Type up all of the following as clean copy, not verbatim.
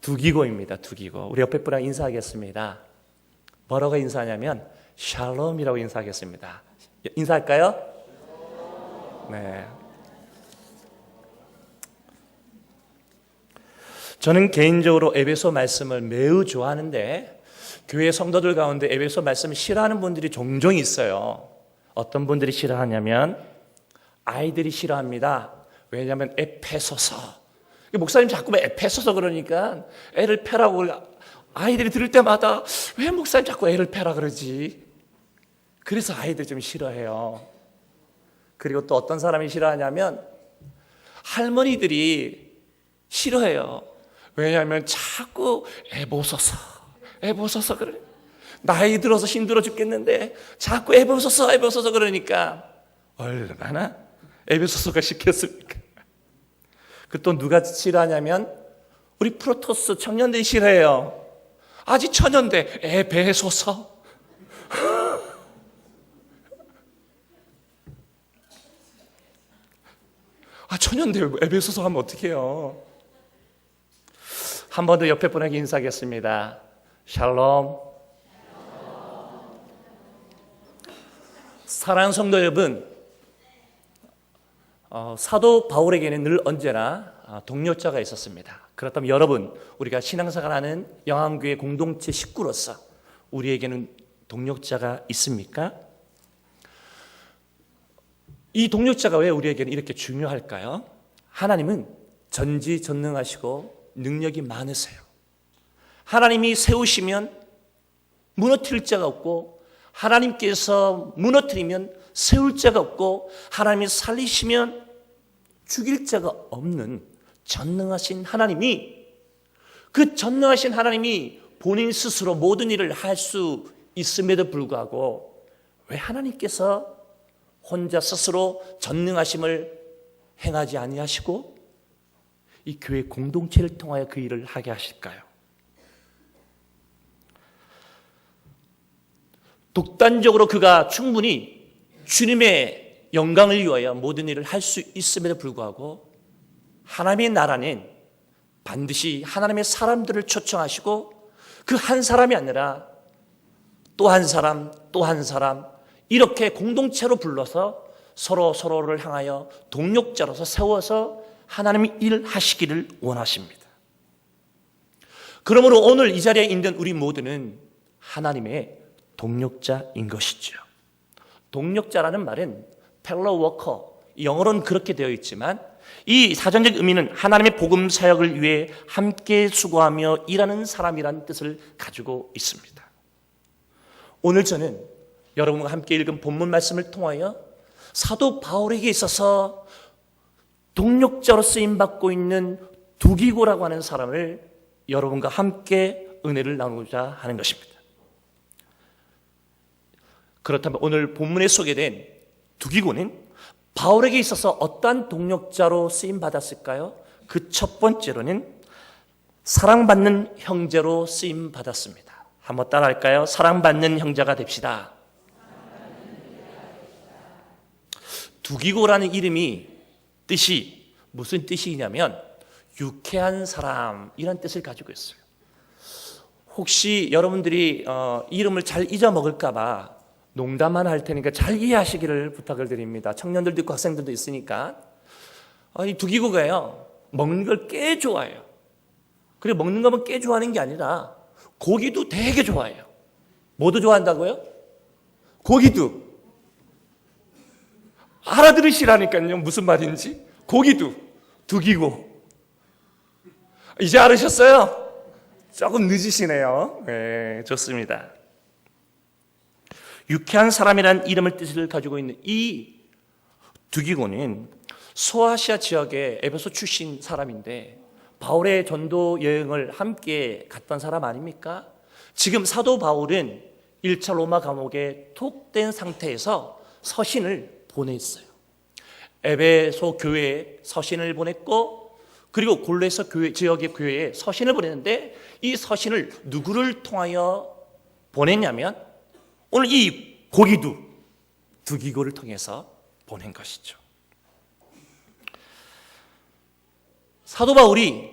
두기고입니다. 두기고. 우리 옆에 분랑 인사하겠습니다. 뭐라고 인사하냐면 샬롬이라고 인사하겠습니다. 인사할까요? 네. 저는 개인적으로 에베소 말씀을 매우 좋아하는데 교회 성도들 가운데 에베소 말씀을 싫어하는 분들이 종종 있어요. 어떤 분들이 싫어하냐면 아이들이 싫어합니다. 왜냐하면 에페소서. 목사님 자꾸 에페소서 그러니까 애를 패라고 아이들이 들을 때마다 왜 목사님 자꾸 애를 패라 그러지? 그래서 아이들 좀 싫어해요. 그리고 또 어떤 사람이 싫어하냐면 할머니들이 싫어해요. 왜냐하면 자꾸 애보소서 그래. 나이 들어서 힘들어 죽겠는데 자꾸 애보소서 그러니까 얼마나 에베소서가 싫겠습니까? 그 또 누가 싫어하냐면 우리 프로토스 청년들이 싫어해요. 아직 처녀인데 에베소서. 처녀인데 에베소서 하면 어떡해요? 한 번 더 옆에 분에게 인사하겠습니다. 샬롬. 사랑하는 성도 여러분, 사도 바울에게는 늘 언제나 동료자가 있었습니다. 그렇다면 여러분, 우리가 신앙생활하는 영암교회 공동체 식구로서 우리에게는 동력자가 있습니까? 이 동력자가 왜 우리에게는 이렇게 중요할까요? 하나님은 전지전능하시고 능력이 많으세요. 하나님이 세우시면 무너뜨릴 자가 없고 하나님께서 무너뜨리면 세울 자가 없고 하나님이 살리시면 죽일 자가 없는 전능하신 하나님이, 그 전능하신 하나님이 본인 스스로 모든 일을 할 수 있음에도 불구하고 왜 하나님께서 혼자 스스로 전능하심을 행하지 아니하시고 이 교회 공동체를 통하여 그 일을 하게 하실까요? 독단적으로 그가 충분히 주님의 영광을 위하여 모든 일을 할 수 있음에도 불구하고 하나님의 나라는 반드시 하나님의 사람들을 초청하시고 그 한 사람이 아니라 또 한 사람, 또 한 사람 이렇게 공동체로 불러서 서로를 향하여 동력자로서 세워서 하나님이 일하시기를 원하십니다. 그러므로 오늘 이 자리에 있는 우리 모두는 하나님의 동력자인 것이죠. 동력자라는 말은 fellow worker, 영어로는 그렇게 되어 있지만 이 사전적 의미는 하나님의 복음 사역을 위해 함께 수고하며 일하는 사람이라는 뜻을 가지고 있습니다. 오늘 저는 여러분과 함께 읽은 본문 말씀을 통하여 사도 바울에게 있어서 동력자로 쓰임받고 있는 두기고라고 하는 사람을 여러분과 함께 은혜를 나누고자 하는 것입니다. 그렇다면 오늘 본문에 소개된 두기고는 바울에게 있어서 어떠한 동력자로 쓰임받았을까요? 그 첫 번째로는 사랑받는 형제로 쓰임받았습니다. 한번 따라할까요? 사랑받는 형제가 됩시다. 두기고라는 이름이 뜻이 무슨 뜻이냐면 유쾌한 사람이라는 뜻을 가지고 있어요. 혹시 여러분들이 이름을 잘 잊어먹을까 봐 농담만 할 테니까 잘 이해하시기를 부탁을 드립니다. 청년들도 있고 학생들도 있으니까. 이 두기고가요, 먹는 걸 꽤 좋아해요. 그리고 먹는 거면 꽤 좋아하는 게 아니라 고기도 되게 좋아해요. 뭐도 좋아한다고요? 고기도. 알아들으시라니까요, 무슨 말인지. 고기도. 두기고. 이제 알으셨어요? 조금 늦으시네요. 네, 좋습니다. 유쾌한 사람이라는 이름을 뜻을 가지고 있는 이 두기고는 소아시아 지역의 에베소 출신 사람인데 바울의 전도 여행을 함께 갔던 사람 아닙니까? 지금 사도 바울은 1차 로마 감옥에 톡된 상태에서 서신을 보냈어요. 에베소 교회에 서신을 보냈고 그리고 골로새 교회, 지역의 교회에 서신을 보냈는데 이 서신을 누구를 통하여 보냈냐면 오늘 이 고기도 두기고를 통해서 보낸 것이죠. 사도 바울이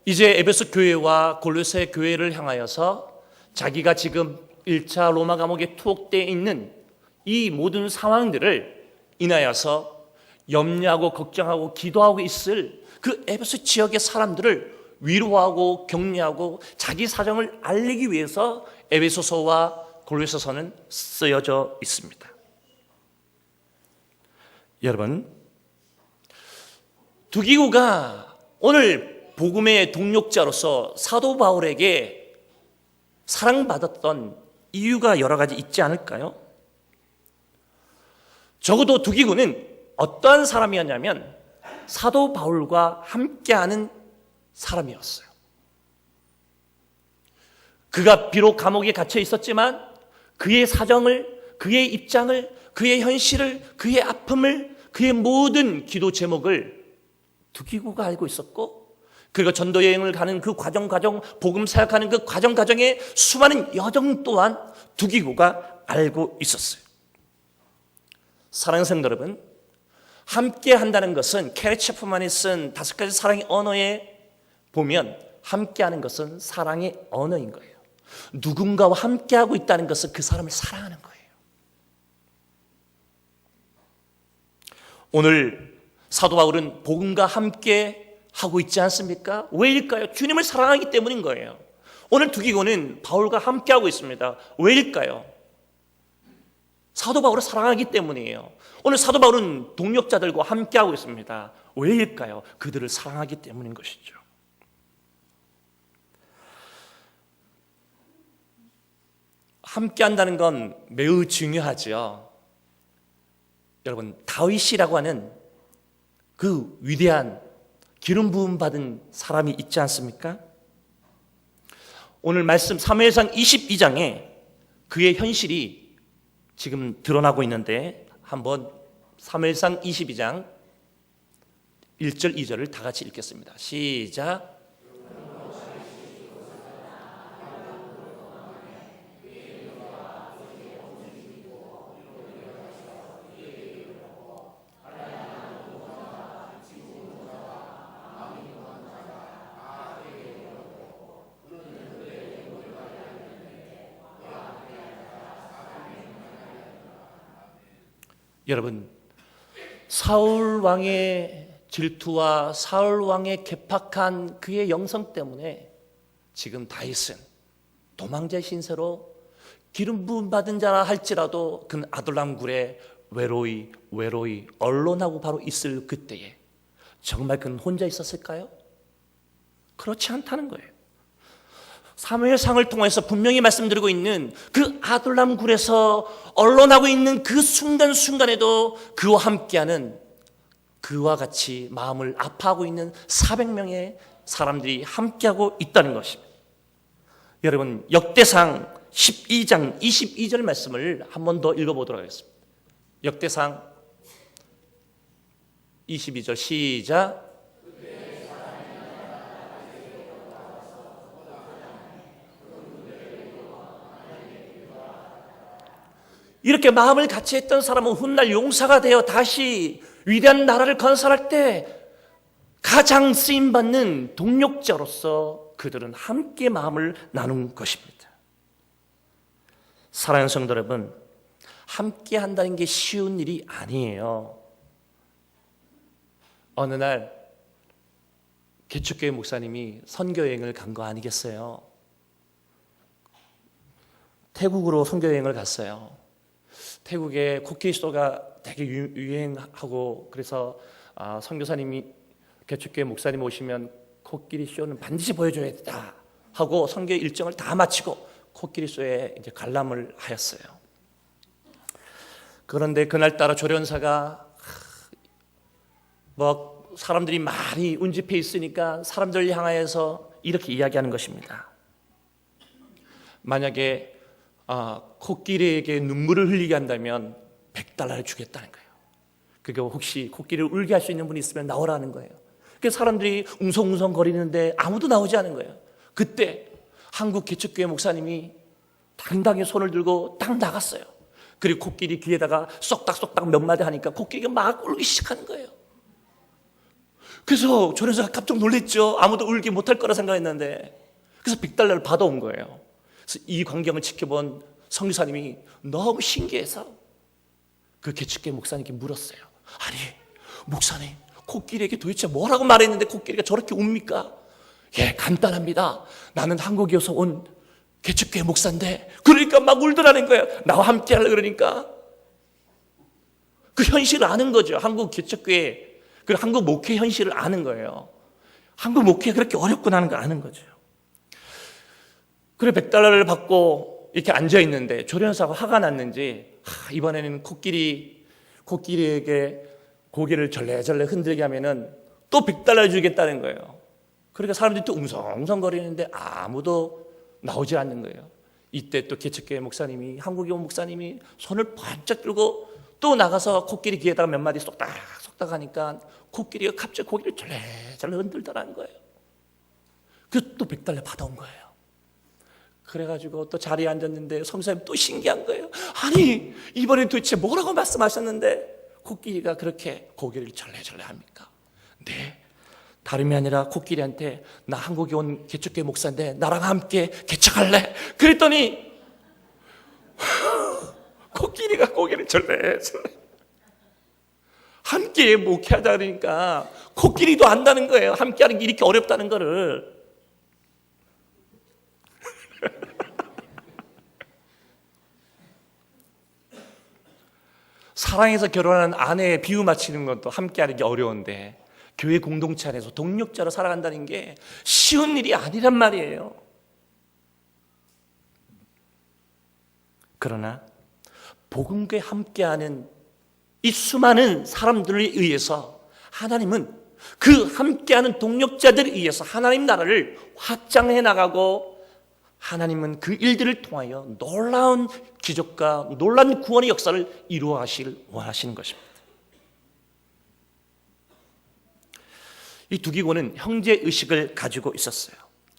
이제 에베소 교회와 골로새 교회를 향하여서 자기가 지금 1차 로마 감옥에 투옥되어 있는 이 모든 상황들을 인하여서 염려하고 걱정하고 기도하고 있을 그 에베소 지역의 사람들을 위로하고 격려하고 자기 사정을 알리기 위해서 에베소서와 골로새서는 쓰여져 있습니다. 여러분, 두기고가 오늘 복음의 동력자로서 사도 바울에게 사랑받았던 이유가 여러 가지 있지 않을까요? 적어도 두기고는 어떠한 사람이었냐면 사도 바울과 함께하는 사람이었어요. 그가 비록 감옥에 갇혀 있었지만 그의 사정을, 그의 입장을, 그의 현실을, 그의 아픔을, 그의 모든 기도 제목을 두기고가 알고 있었고, 그리고 전도 여행을 가는 그 과정, 복음 사역하는 그 과정의 수많은 여정 또한 두기고가 알고 있었어요. 사랑하는 성도 여러분, 함께 한다는 것은 캐리 채플만이 쓴 5가지 사랑의 언어에 보면 함께 하는 것은 사랑의 언어인 거예요. 누군가와 함께 하고 있다는 것은 그 사람을 사랑하는 거예요. 오늘 사도 바울은 복음과 함께 하고 있지 않습니까? 왜일까요? 주님을 사랑하기 때문인 거예요. 오늘 두기고는 바울과 함께 하고 있습니다. 왜일까요? 사도 바울을 사랑하기 때문이에요. 오늘 사도 바울은 동력자들과 함께 하고 있습니다. 왜일까요? 그들을 사랑하기 때문인 것이죠. 함께 한다는 건 매우 중요하죠. 여러분, 다윗이라고 하는 그 위대한 기름 부음 받은 사람이 있지 않습니까? 오늘 말씀 사무엘상 22장에 그의 현실이 지금 드러나고 있는데 한번 사무엘상 22장 1절 2절을 다 같이 읽겠습니다. 시작. 여러분, 사울 왕의 질투와 사울 왕의 괴팍한 그의 영성 때문에 지금 다윗은 도망자 신세로 기름 부음 받은 자라 할지라도 그 아둘람 굴에 외로이 언론하고 바로 있을 그때에 정말 그는 혼자 있었을까요? 그렇지 않다는 거예요. 사무엘상을 통해서 분명히 말씀드리고 있는 그 아둘람 굴에서 언론하고 있는 그 순간순간에도 그와 함께하는, 그와 같이 마음을 아파하고 있는 400명의 사람들이 함께하고 있다는 것입니다. 여러분, 역대상 12장 22절 말씀을 한 번 더 읽어보도록 하겠습니다. 역대상 22절 시작. 이렇게 마음을 같이 했던 사람은 훗날 용사가 되어 다시 위대한 나라를 건설할 때 가장 쓰임받는 동력자로서 그들은 함께 마음을 나눈 것입니다. 사랑하는 성도 여러분, 함께 한다는 게 쉬운 일이 아니에요. 어느 날 개척교회 목사님이 선교여행을 간 거 아니겠어요? 태국으로 선교여행을 갔어요. 태국에 코끼리쇼가 되게 유행하고, 그래서 선교사님이 개척교회 목사님 오시면 코끼리쇼는 반드시 보여줘야겠다 하고 선교 일정을 다 마치고 코끼리쇼에 이제 관람을 하였어요. 그런데 그날따라 조련사가 뭐 사람들이 많이 운집해 있으니까 사람들 향하여서 이렇게 이야기하는 것입니다. 만약에 코끼리에게 눈물을 흘리게 한다면 $100를 주겠다는 거예요. 그리고 혹시 코끼리를 울게 할 수 있는 분이 있으면 나오라는 거예요. 그래서 사람들이 웅성웅성 거리는데 아무도 나오지 않은 거예요. 그때 한국 개척교회 목사님이 당당히 손을 들고 딱 나갔어요. 그리고 코끼리 귀에다가 쏙닥쏙닥 몇 마디 하니까 코끼리가 막 울기 시작하는 거예요. 그래서 조련사가 깜짝 놀랐죠. 아무도 울기 못할 거라 생각했는데. 그래서 $100를 받아온 거예요. 그래서 이 광경을 지켜본 선교사님이 너무 신기해서 그 개척교회 목사님께 물었어요. 아니, 목사님, 코끼리에게 도대체 뭐라고 말했는데 코끼리가 저렇게 웁니까? 예, 간단합니다. 나는 한국에서 온 개척교회 목사인데, 그러니까 막 울더라는 거예요. 나와 함께 하려고 그러니까. 그 현실을 아는 거죠. 한국 개척교회, 그리고 한국 목회 현실을 아는 거예요. 한국 목회가 그렇게 어렵구나 하는 걸 아는 거죠. 그래, $100를 받고 이렇게 앉아있는데 조련사가 화가 났는지, 이번에는 코끼리에게 고개를 절레절레 흔들게 하면은 또 $100 주겠다는 거예요. 그러니까 사람들이 또 웅성웅성거리는데 아무도 나오지 않는 거예요. 이때 또 개척교회 목사님이, 한국에 온 목사님이 손을 번쩍 들고 또 나가서 코끼리 귀에다가 몇 마디 쏙딱 하니까 코끼리가 갑자기 고개를 절레절레 흔들더라는 거예요. 그래서 또 $100 받아온 거예요. 그래가지고 또 자리에 앉았는데 성사님 또 신기한 거예요. 아니, 이번엔 도대체 뭐라고 말씀하셨는데 코끼리가 그렇게 고개를 절레절레 합니까? 네, 다름이 아니라 코끼리한테 나 한국에 온 개척교회 목사인데 나랑 함께 개척할래? 그랬더니 코끼리가 고개를 절레절레 함께 목회하자 그러니까 코끼리도 안다는 거예요. 함께하는 게 이렇게 어렵다는 거를. 사랑해서 결혼한 아내의 비유 맞추는 것도 함께하는 게 어려운데 교회 공동체 안에서 동력자로 살아간다는 게 쉬운 일이 아니란 말이에요. 그러나 복음교회 함께하는 이 수많은 사람들에 의해서 하나님은 그 함께하는 동력자들에 의해서 하나님 나라를 확장해 나가고, 하나님은 그 일들을 통하여 놀라운 기적과 놀라운 구원의 역사를 이루어 가시길 원하시는 것입니다. 이 두기고는 형제의식을 가지고 있었어요.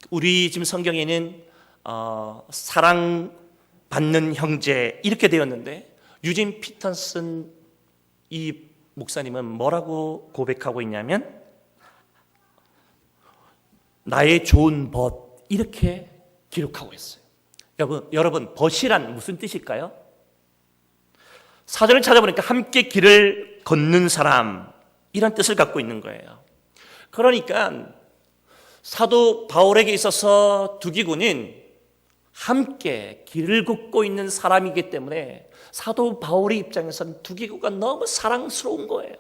우리 지금 성경에는 사랑받는 형제 이렇게 되었는데, 유진 피터슨 이 목사님은 뭐라고 고백하고 있냐면, 나의 좋은 벗 이렇게 기록하고 있어요. 여러분 벗이란 무슨 뜻일까요? 사전을 찾아보니까 함께 길을 걷는 사람, 이런 뜻을 갖고 있는 거예요. 그러니까 사도 바울에게 있어서 두기고는 함께 길을 걷고 있는 사람이기 때문에 사도 바울의 입장에서는 두기고가 너무 사랑스러운 거예요.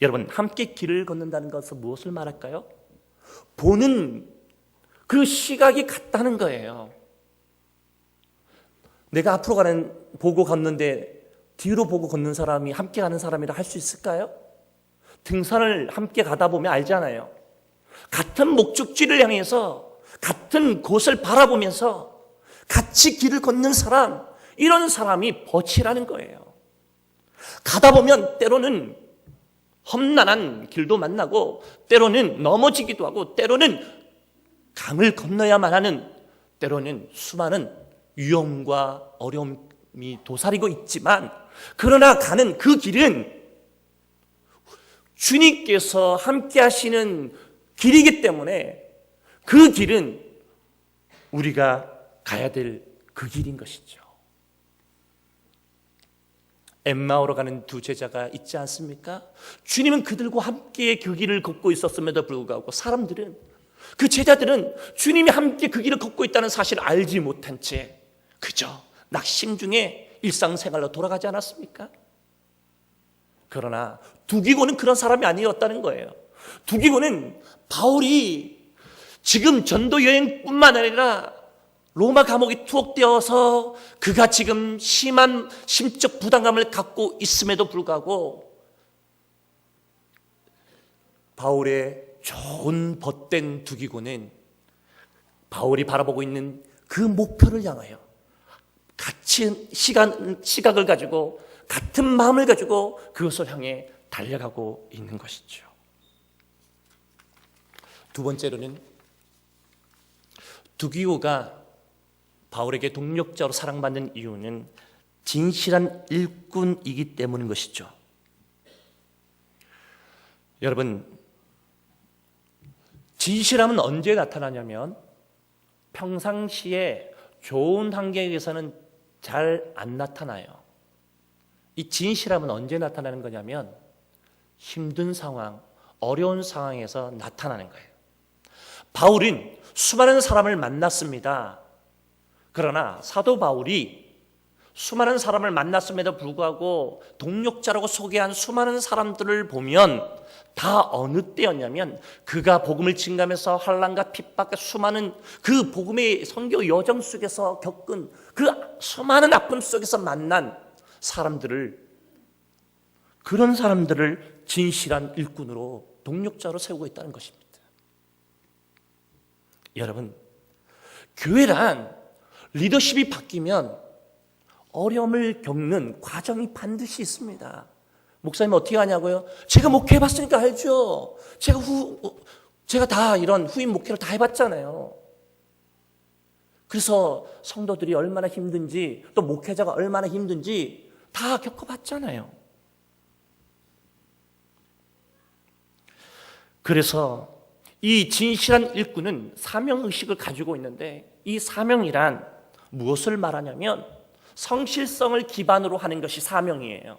여러분, 함께 길을 걷는다는 것은 무엇을 말할까요? 보는 그 시각이 같다는 거예요. 내가 앞으로 보고 걷는데 뒤로 보고 걷는 사람이 함께 가는 사람이라 할 수 있을까요? 등산을 함께 가다 보면 알잖아요. 같은 목적지를 향해서 같은 곳을 바라보면서 같이 길을 걷는 사람, 이런 사람이 벗이라는 거예요. 가다 보면 때로는 험난한 길도 만나고, 때로는 넘어지기도 하고, 때로는 강을 건너야만 하는, 때로는 수많은 위험과 어려움이 도사리고 있지만, 그러나 가는 그 길은 주님께서 함께 하시는 길이기 때문에 그 길은 우리가 가야 될 그 길인 것이죠. 엠마오로 가는 두 제자가 있지 않습니까? 주님은 그들과 함께 그 길을 걷고 있었음에도 불구하고 사람들은, 그 제자들은 주님이 함께 그 길을 걷고 있다는 사실을 알지 못한 채 그저 낙심 중에 일상생활로 돌아가지 않았습니까? 그러나 두기고는 그런 사람이 아니었다는 거예요. 두기고는 바울이 지금 전도 여행뿐만 아니라 로마 감옥에 투옥되어서 그가 지금 심한 심적 부담감을 갖고 있음에도 불구하고 바울의 좋은 벗된 두기고는 바울이 바라보고 있는 그 목표를 향하여 같이 시각을 가지고 같은 마음을 가지고 그것을 향해 달려가고 있는 것이죠. 두 번째로는 두기고가 바울에게 동력자로 사랑받는 이유는 진실한 일꾼이기 때문인 것이죠. 여러분, 진실함은 언제 나타나냐면 평상시에 좋은 환경에서는 잘 안 나타나요. 이 진실함은 언제 나타나는 거냐면 힘든 상황, 어려운 상황에서 나타나는 거예요. 바울은 수많은 사람을 만났습니다. 그러나 사도 바울이 수많은 사람을 만났음에도 불구하고 동력자라고 소개한 수많은 사람들을 보면 다 어느 때였냐면 그가 복음을 증가하면서 환난과 핍박과 수많은 그 복음의 선교 여정 속에서 겪은 그 수많은 아픔 속에서 만난 사람들을, 그런 사람들을 진실한 일꾼으로 동력자로 세우고 있다는 것입니다. 여러분, 교회란 리더십이 바뀌면 어려움을 겪는 과정이 반드시 있습니다. 목사님 어떻게 하냐고요? 제가 목회해봤으니까 알죠. 제가 다 이런 후임 목회를 다 해봤잖아요. 그래서 성도들이 얼마나 힘든지, 또 목회자가 얼마나 힘든지 다 겪어봤잖아요. 그래서 이 진실한 일꾼은 사명의식을 가지고 있는데, 이 사명이란 무엇을 말하냐면 성실성을 기반으로 하는 것이 사명이에요.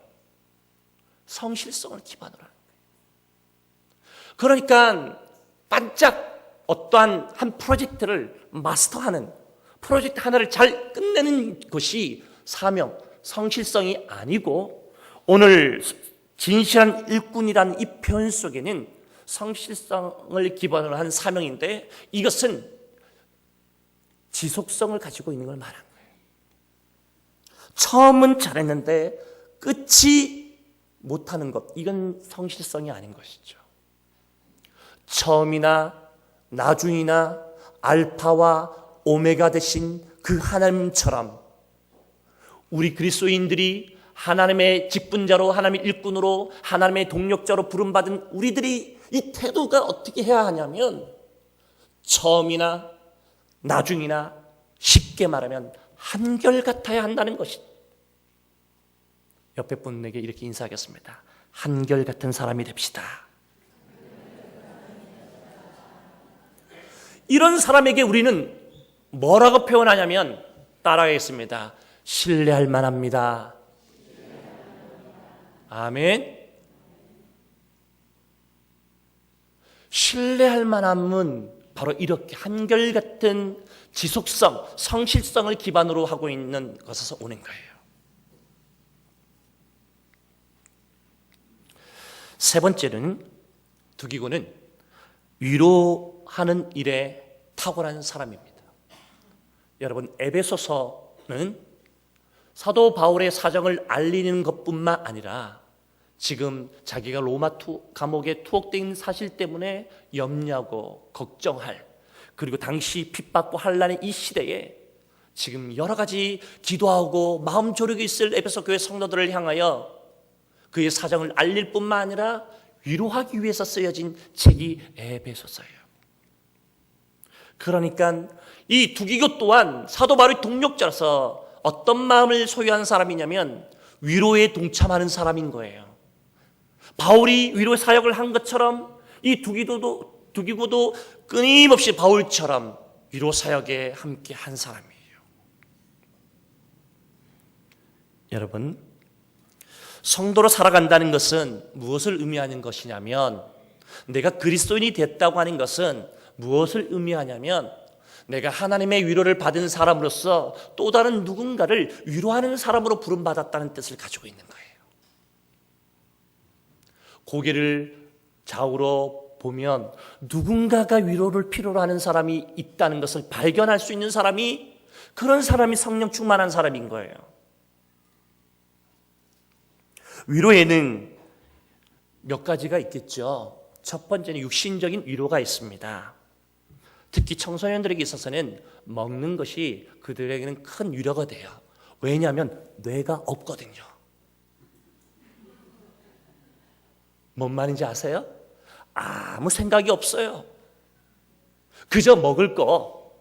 성실성을 기반으로 하는 거예요. 그러니까 반짝 어떠한 한 프로젝트를 마스터하는, 프로젝트 하나를 잘 끝내는 것이 사명, 성실성이 아니고, 오늘 진실한 일꾼이라는 이 표현 속에는 성실성을 기반으로 한 사명인데, 이것은 지속성을 가지고 있는 걸 말하는 거예요. 처음은 잘했는데 끝이 못하는 것, 이건 성실성이 아닌 것이죠. 처음이나 나중이나 알파와 오메가 되신 그 하나님처럼 우리 그리스도인들이 하나님의 직분자로, 하나님의 일꾼으로, 하나님의 동력자로 부름받은 우리들이 이 태도가 어떻게 해야 하냐면 처음이나 나중이나 쉽게 말하면 한결같아야 한다는 것입니다. 옆에 분에게 이렇게 인사하겠습니다. 한결같은 사람이 됩시다. 이런 사람에게 우리는 뭐라고 표현하냐면, 따라하겠습니다. 신뢰할 만합니다. 아멘. 신뢰할 만함은 바로 이렇게 한결같은 지속성, 성실성을 기반으로 하고 있는 것에서 오는 거예요. 세 번째는, 두기고는 위로하는 일에 탁월한 사람입니다. 여러분, 에베소서는 사도 바울의 사정을 알리는 것뿐만 아니라 지금 자기가 로마 감옥에 투옥되어 있는 사실 때문에 염려하고 걱정할, 그리고 당시 핍박과 환난의 이 시대에 지금 여러 가지 기도하고 마음 조력이 있을 에베소 교회 성도들을 향하여 그의 사정을 알릴 뿐만 아니라 위로하기 위해서 쓰여진 책이 에베소서예요. 그러니까 이 두기고 또한 사도 바울의 동력자로서 어떤 마음을 소유한 사람이냐면 위로에 동참하는 사람인 거예요. 바울이 위로 사역을 한 것처럼 이 두기고도 끊임없이 바울처럼 위로 사역에 함께 한 사람이에요. 여러분, 성도로 살아간다는 것은 무엇을 의미하는 것이냐면, 내가 그리스도인이 됐다고 하는 것은 무엇을 의미하냐면 내가 하나님의 위로를 받은 사람으로서 또 다른 누군가를 위로하는 사람으로 부름받았다는 뜻을 가지고 있는 거예요. 고개를 좌우로 보면 누군가가 위로를 필요로 하는 사람이 있다는 것을 발견할 수 있는 사람이, 그런 사람이 성령 충만한 사람인 거예요. 위로에는 몇 가지가 있겠죠. 첫 번째는 육신적인 위로가 있습니다. 특히 청소년들에게 있어서는 먹는 것이 그들에게는 큰 위로가 돼요. 왜냐하면 뇌가 없거든요. 뭔 말인지 아세요? 아무 생각이 없어요. 그저 먹을 거,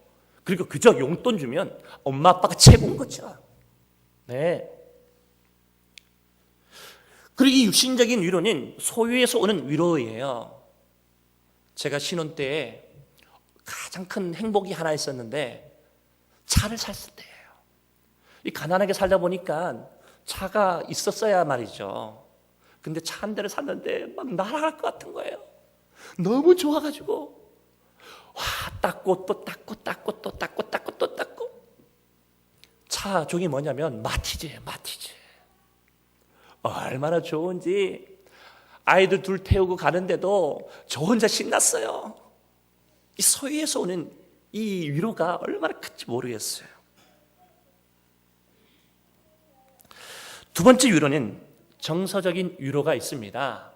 그리고 그저 용돈 주면 엄마 아빠가 최고인 거죠. 네. 그리고 이 육신적인 위로는 소유에서 오는 위로예요. 제가 신혼 때에 가장 큰 행복이 하나 있었는데 차를 샀을 때예요. 이 가난하게 살다 보니까 차가 있었어야 말이죠. 근데 차 한 대를 샀는데 막 날아갈 것 같은 거예요. 너무 좋아가지고 와, 닦고 또 닦고 닦고 또 닦고 닦고 또 닦고. 차 종이 뭐냐면 마티즈예요. 마티즈. 얼마나 좋은지 아이들 둘 태우고 가는데도 저 혼자 신났어요. 이 소유에서 오는 이 위로가 얼마나 큰지 모르겠어요. 두 번째 위로는 정서적인 위로가 있습니다.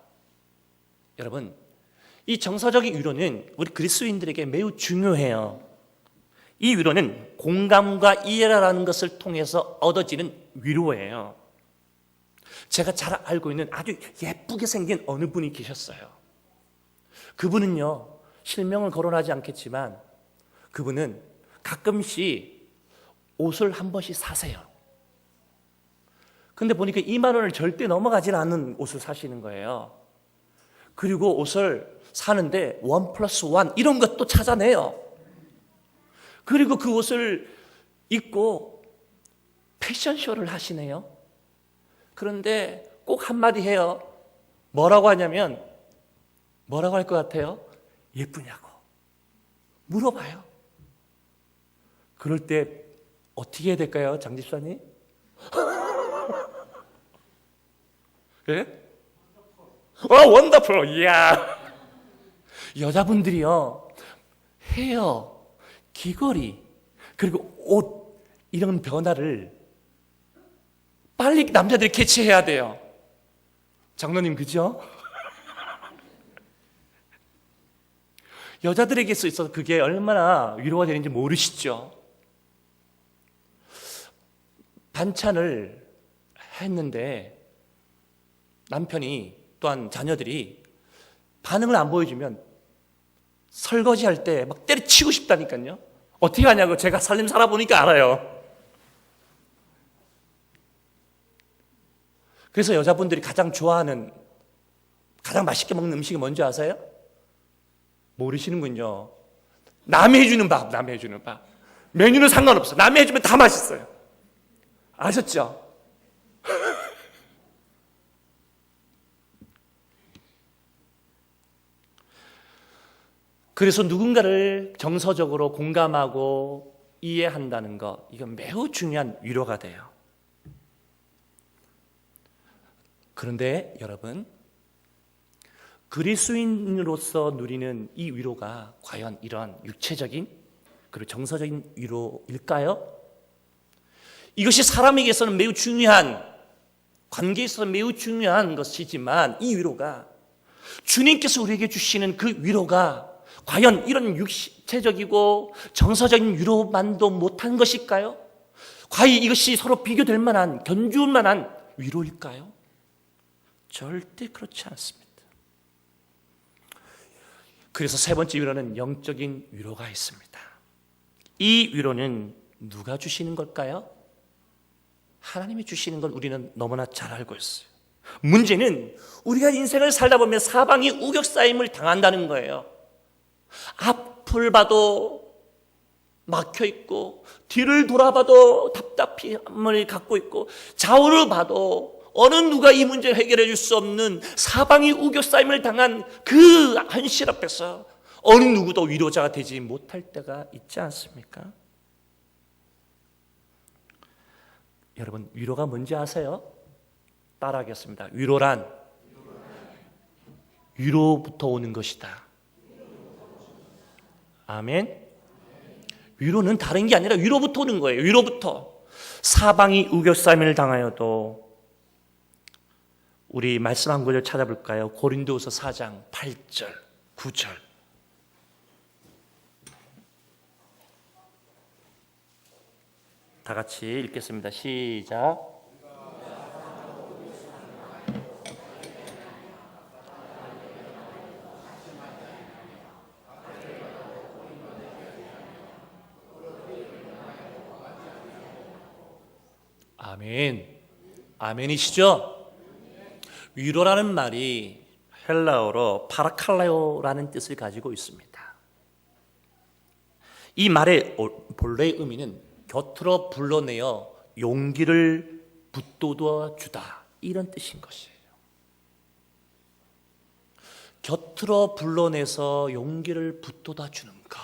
여러분, 이 정서적인 위로는 우리 그리스도인들에게 매우 중요해요. 이 위로는 공감과 이해라는 것을 통해서 얻어지는 위로예요. 제가 잘 알고 있는 아주 예쁘게 생긴 어느 분이 계셨어요. 그분은요, 실명을 거론하지 않겠지만 그분은 가끔씩 옷을 한 번씩 사세요. 근데 보니까 2만 원을 절대 넘어가지 않는 옷을 사시는 거예요. 그리고 옷을 사는데 1+1 이런 것도 찾아내요. 그리고 그 옷을 입고 패션쇼를 하시네요. 그런데 꼭 한마디 해요. 뭐라고 하냐면 뭐라고 할 것 같아요? 예쁘냐고 물어봐요. 그럴 때 어떻게 해야 될까요, 장 집사님? 예? 원더풀. 이야. 여자분들이요, 헤어, 귀걸이, 그리고 옷 이런 변화를 빨리 남자들이 캐치해야 돼요. 장로님, 그죠? 여자들에게 있어서 그게 얼마나 위로가 되는지 모르시죠? 반찬을 했는데 남편이 또한 자녀들이 반응을 안 보여주면 설거지할 때 막 때려치고 싶다니까요. 어떻게 하냐고 제가 살림 살아보니까 알아요. 그래서 여자분들이 가장 좋아하는, 가장 맛있게 먹는 음식이 뭔지 아세요? 모르시는군요. 남이 해주는 밥, 남이 해주는 밥. 메뉴는 상관없어. 남이 해주면 다 맛있어요. 아셨죠? 그래서 누군가를 정서적으로 공감하고 이해한다는 것, 이건 매우 중요한 위로가 돼요. 그런데 여러분, 그리스도인으로서 누리는 이 위로가 과연 이러한 육체적인 그리고 정서적인 위로일까요? 이것이 사람에게서는 매우 중요한, 관계에 있어서 매우 중요한 것이지만 이 위로가, 주님께서 우리에게 주시는 그 위로가 과연 이런 육체적이고 정서적인 위로만도 못한 것일까요? 과연 이것이 서로 비교될 만한, 견줄 만한 위로일까요? 절대 그렇지 않습니다. 그래서 세 번째 위로는 영적인 위로가 있습니다. 이 위로는 누가 주시는 걸까요? 하나님이 주시는 걸 우리는 너무나 잘 알고 있어요. 문제는 우리가 인생을 살다 보면 사방이 우격싸임을 당한다는 거예요. 앞을 봐도 막혀 있고 뒤를 돌아봐도 답답함을 갖고 있고 좌우를 봐도 어느 누가 이 문제를 해결해 줄 수 없는 사방이 우겨싸임을 당한 그 현실 앞에서 어느 누구도 위로자가 되지 못할 때가 있지 않습니까? 여러분, 위로가 뭔지 아세요? 따라하겠습니다. 위로란 위로부터 오는 것이다. 아멘. 위로는 다른 게 아니라 위로부터 오는 거예요. 위로부터. 사방이 우겨싸임을 당하여도, 우리 말씀 한 구절 찾아볼까요? 고린도후서 4장 8절 9절. 다 같이 읽겠습니다. 시작. 아멘. 아멘이시죠? 위로라는 말이 헬라어로 파라칼레오라는 뜻을 가지고 있습니다. 이 말의 본래의 의미는 곁으로 불러내어 용기를 북돋워 주다, 이런 뜻인 것이에요. 곁으로 불러내서 용기를 북돋워 주는 것.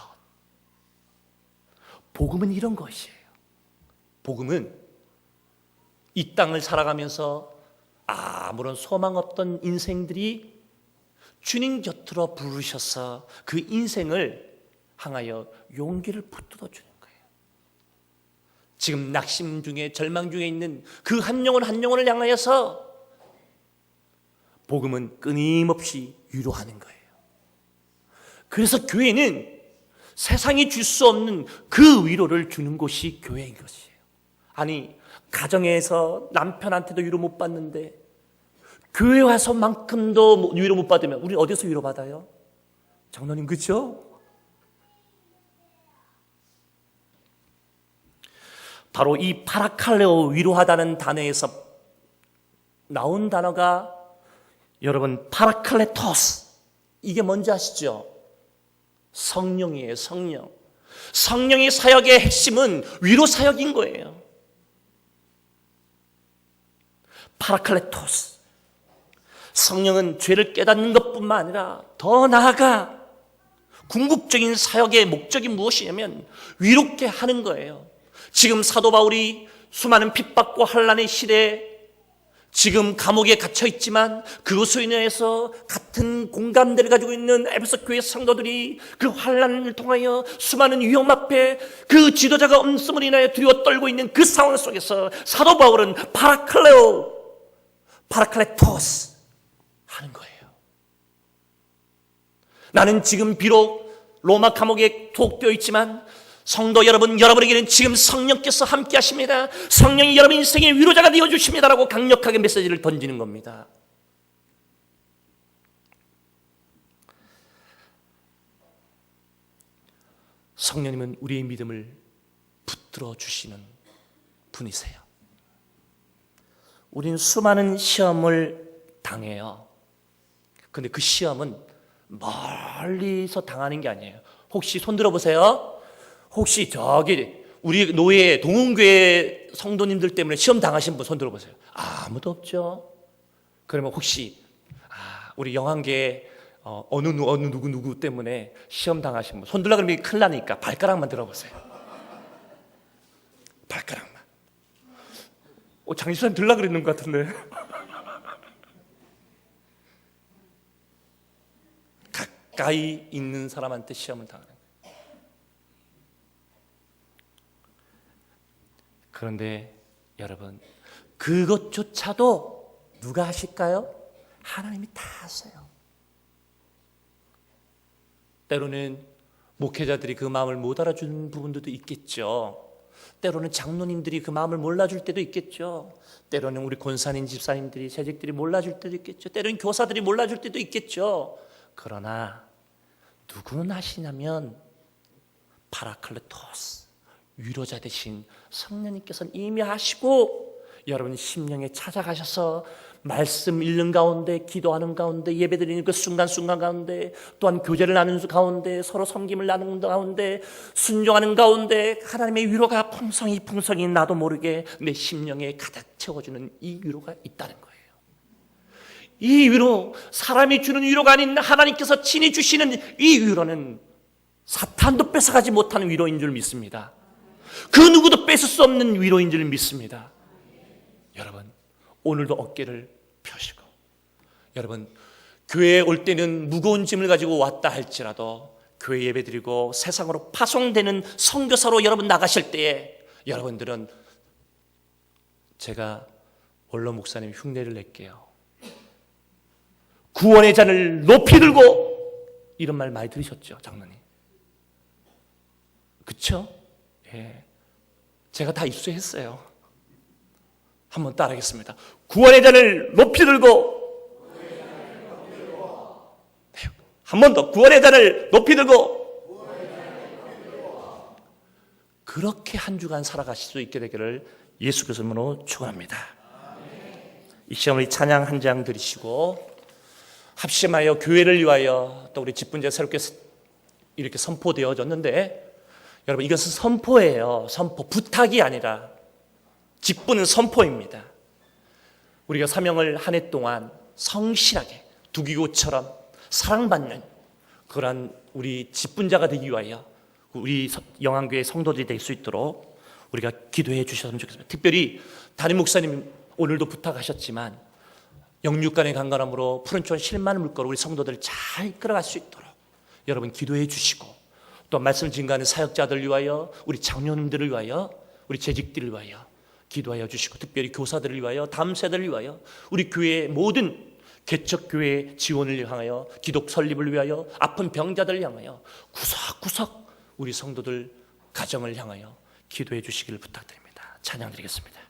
복음은 이런 것이에요. 복음은 이 땅을 살아가면서 아무런 소망 없던 인생들이 주님 곁으로 부르셔서 그 인생을 향하여 용기를 북돋워 주는 거예요. 지금 낙심 중에, 절망 중에 있는 그 한 영혼을 향하여서 복음은 끊임없이 위로하는 거예요. 그래서 교회는 세상이 줄 수 없는 그 위로를 주는 곳이 교회인 것이에요. 아니, 가정에서 남편한테도 위로 못 받는데 교회 와서만큼도 위로 못 받으면 우리 어디서 위로 받아요? 장로님, 그렇죠? 바로 이 파라칼레오, 위로하다는 단어에서 나온 단어가 여러분 파라칼레토스, 이게 뭔지 아시죠? 성령이에요. 성령. 성령의 사역의 핵심은 위로 사역인 거예요. 파라칼레토스. 성령은 죄를 깨닫는 것뿐만 아니라 더 나아가 궁극적인 사역의 목적이 무엇이냐면 위롭게 하는 거예요. 지금 사도 바울이 수많은 핍박과 환난의 시대에 지금 감옥에 갇혀 있지만 그것으로 인해서 같은 공감대를 가지고 있는 에베소 교회 성도들이 그 환난을 통하여 수많은 위험 앞에 그 지도자가 없음을 인하여 두려워 떨고 있는 그 상황 속에서 사도 바울은 파라클레토스 하는 거예요. 나는 지금 비록 로마 감옥에 투옥되어 있지만 성도 여러분, 여러분에게는 지금 성령께서 함께 하십니다. 성령이 여러분 인생의 위로자가 되어주십니다라고 강력하게 메시지를 던지는 겁니다. 성령님은 우리의 믿음을 붙들어 주시는 분이세요. 우리는 수많은 시험을 당해요. 그런데 그 시험은 멀리서 당하는 게 아니에요. 혹시 손 들어보세요. 혹시 저기 우리 노예 동흥교회 성도님들 때문에 시험 당하신 분 손 들어보세요. 아무도 없죠. 그러면 혹시 우리 영한계 어느 누구 때문에 시험 당하신 분 손 들라 그러면 큰일 나니까 발가락만 들어보세요. 발가락만. 장시사님 들라 그랬는 것 같은데. 가까이 있는 사람한테 시험을 당하는 거예요. 그런데 여러분, 그것조차도 누가 하실까요? 하나님이 다 하세요. 때로는 목회자들이 그 마음을 못 알아주는 부분들도 있겠죠. 때로는 장로님들이 그 마음을 몰라줄 때도 있겠죠. 때로는 우리 권사님, 집사님들이, 재직들이 몰라줄 때도 있겠죠. 때로는 교사들이 몰라줄 때도 있겠죠. 그러나 누구는 하시냐면 파라클레토스, 위로자 되신 성령님께서는 이미 하시고 여러분 심령에 찾아가셔서 말씀 읽는 가운데, 기도하는 가운데, 예배드리는 그 순간순간 가운데, 또한 교제를 나누는 가운데, 서로 섬김을 나누는 가운데, 순종하는 가운데 하나님의 위로가 풍성히 나도 모르게 내 심령에 가득 채워주는 이 위로가 있다는 거예요. 이 위로, 사람이 주는 위로가 아닌 하나님께서 친히 주시는 이 위로는 사탄도 뺏어가지 못하는 위로인 줄 믿습니다. 그 누구도 뺏을 수 없는 위로인 줄 믿습니다. 여러분, 오늘도 어깨를 펴시고, 여러분, 교회에 올 때는 무거운 짐을 가지고 왔다 할지라도 교회 예배드리고 세상으로 파송되는 선교사로 여러분 나가실 때에 여러분들은 제가 원로 목사님 흉내를 낼게요. 구원의 잔을 높이 들고, 이런 말 많이 들으셨죠, 장로님? 그쵸? 예. 제가 다 입수했어요. 한번 따라하겠습니다. 구원의 잔을 높이 들고, 네. 한 번 더, 구원의 잔을 높이 들고, 그렇게 한 주간 살아가실 수 있게 되기를 예수 그리스도로 축원합니다. 이 시간 우리 찬양 한 장 드리시고 합심하여 교회를 위하여 또 우리 직분제 새롭게 이렇게 선포되어졌는데 여러분 이것은 선포예요. 선포, 부탁이 아니라 직분은 선포입니다. 우리가 사명을 한 해 동안 성실하게 두기고처럼 사랑받는 그러한 우리 직분자가 되기 위하여 우리 영안교회 성도들이 될 수 있도록 우리가 기도해 주셨으면 좋겠습니다. 특별히 담임 목사님 오늘도 부탁하셨지만 영육간의 강건함으로 푸른초원 실만 물거로 우리 성도들을 잘 이끌어갈 수 있도록 여러분 기도해 주시고 또 말씀 증거하는 사역자들 위하여 우리 장로님들을 위하여 우리 재직들을 위하여 기도하여 주시고 특별히 교사들을 위하여 다음 세대를 위하여 우리 교회의 모든 개척교회 지원을 향하여 기독 설립을 위하여 아픈 병자들을 향하여 구석구석 우리 성도들 가정을 향하여 기도해 주시기를 부탁드립니다. 찬양 드리겠습니다.